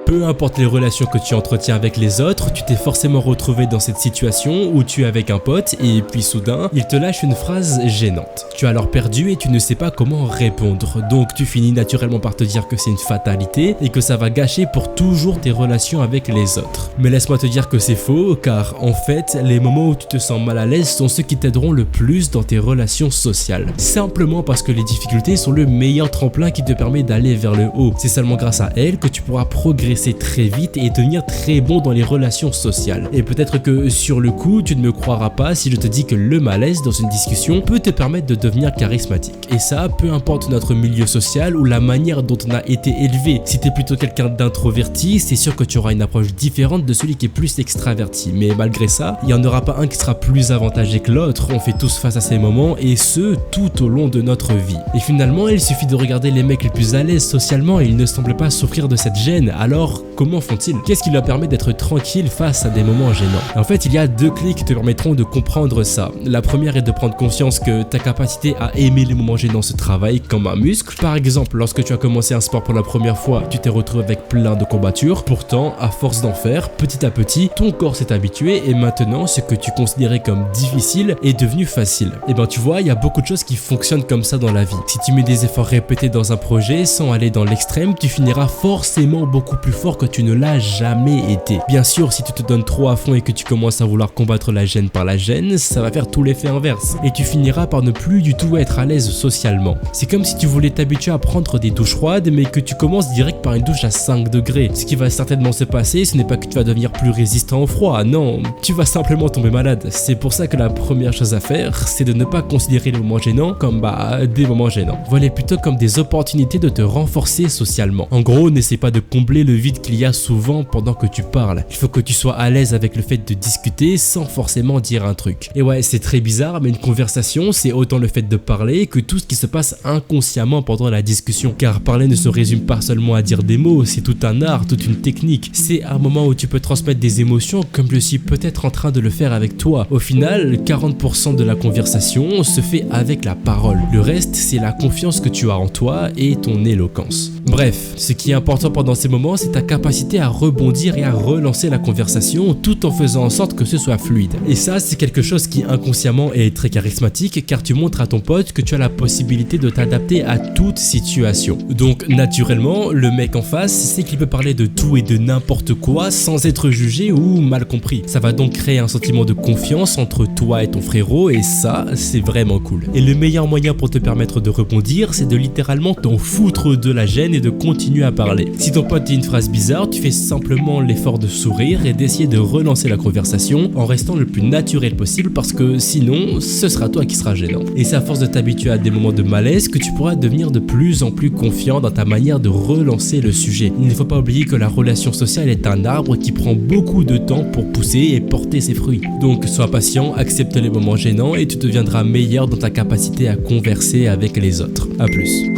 Peu importe les relations que tu entretiens avec les autres, tu t'es forcément retrouvé dans cette situation où tu es avec un pote et puis soudain, il te lâche une phrase gênante. Tu as alors perdu et tu ne sais pas comment répondre. Donc tu finis naturellement par te dire que c'est une fatalité et que ça va gâcher pour toujours tes relations avec les autres. Mais laisse-moi te dire que c'est faux, car en fait, les moments où tu te sens mal à l'aise sont ceux qui t'aideront le plus dans tes relations sociales. Simplement parce que les difficultés sont le meilleur tremplin qui te permet d'aller vers le haut. C'est seulement grâce à elles que tu pourras progresser très vite et devenir très bon dans les relations sociales. Et peut-être que sur le coup, tu ne me croiras pas si je te dis que le malaise dans une discussion peut te permettre de devenir charismatique. Et ça, peu importe notre milieu social ou la manière dont on a été élevé. Si tu es plutôt quelqu'un d'introverti, c'est sûr que tu auras une approche différente de celui qui est plus extraverti. Mais malgré ça, il n'y en aura pas un qui sera plus avantagé que l'autre. On fait tous face à ces moments et ce, tout au long de notre vie. Et finalement, il suffit de regarder les mecs les plus à l'aise socialement et ils ne semblent pas souffrir de cette gêne. Alors, comment font-ils? Qu'est-ce qui leur permet d'être tranquille face à des moments gênants? En fait, il y a deux clés qui te permettront de comprendre ça. La première est de prendre conscience que ta capacité à aimer les moments gênants se travaille comme un muscle. Par exemple, lorsque tu as commencé un sport pour la première fois, tu t'es retrouvé avec plein de courbatures. Pourtant, à force d'en faire, petit à petit, ton corps s'est habitué et maintenant, ce que tu considérais comme difficile est devenu facile. Et ben tu vois, il y a beaucoup de choses qui fonctionnent comme ça dans la vie. Si tu mets des efforts répétés dans un projet sans aller dans l'extrême, tu finiras forcément beaucoup plus fort que tu ne l'as jamais été. Bien sûr, si tu te donnes trop à fond et que tu commences à vouloir combattre la gêne par la gêne, ça va faire tout l'effet inverse. Et tu finiras par ne plus du tout être à l'aise socialement. C'est comme si tu voulais t'habituer à prendre des douches froides, mais que tu commences direct par une douche à 5 degrés. Ce qui va certainement se passer, ce n'est pas que tu vas devenir plus résistant au froid, non, tu vas simplement tomber malade. C'est pour ça que la première chose à faire, c'est de ne pas considérer les moments gênants comme des moments gênants. Voilà plutôt comme des opportunités de te renforcer socialement. En gros, n'essaie pas de combler le vide qu'il y a souvent pendant que tu parles. Il faut que tu sois à l'aise avec le fait de discuter sans forcément dire un truc. Et ouais, c'est très bizarre, mais une conversation, c'est autant le fait de parler que tout ce qui se passe inconsciemment pendant la discussion. Car parler ne se résume pas seulement à dire des mots, c'est tout un art, toute une technique. C'est un moment où tu peux transmettre des émotions comme je suis peut-être en train de le faire avec toi. Au final, 40% de la conversation se fait avec la parole. Le reste, c'est la confiance que tu as en toi et ton éloquence. Bref, ce qui est important pendant ces moments, c'est ta capacité à rebondir et à relancer la conversation tout en faisant en sorte que ce soit fluide. Et ça, c'est quelque chose qui inconsciemment est très charismatique car tu montres à ton pote que tu as la possibilité de t'adapter à toute situation. Donc naturellement, le mec en face sait qu'il peut parler de tout et de n'importe quoi sans être jugé ou mal compris. Ça va donc créer un sentiment de confiance entre toi et ton frérot et ça, c'est vraiment cool. Et le meilleur moyen pour te permettre de rebondir, c'est de littéralement t'en foutre de la gêne et de continuer à parler. Si ton pote dit une phrase bizarre, tu fais simplement l'effort de sourire et d'essayer de relancer la conversation en restant le plus naturel possible parce que sinon, ce sera toi qui seras gênant. Et c'est à force de t'habituer à des moments de malaise que tu pourras devenir de plus en plus confiant dans ta manière de relancer le sujet. Il ne faut pas oublier que la relation sociale est un arbre qui prend beaucoup de temps pour pousser et porter ses fruits. Donc sois patient, accepte les moments gênants et tu deviendras meilleur dans ta capacité à converser avec les autres. A plus.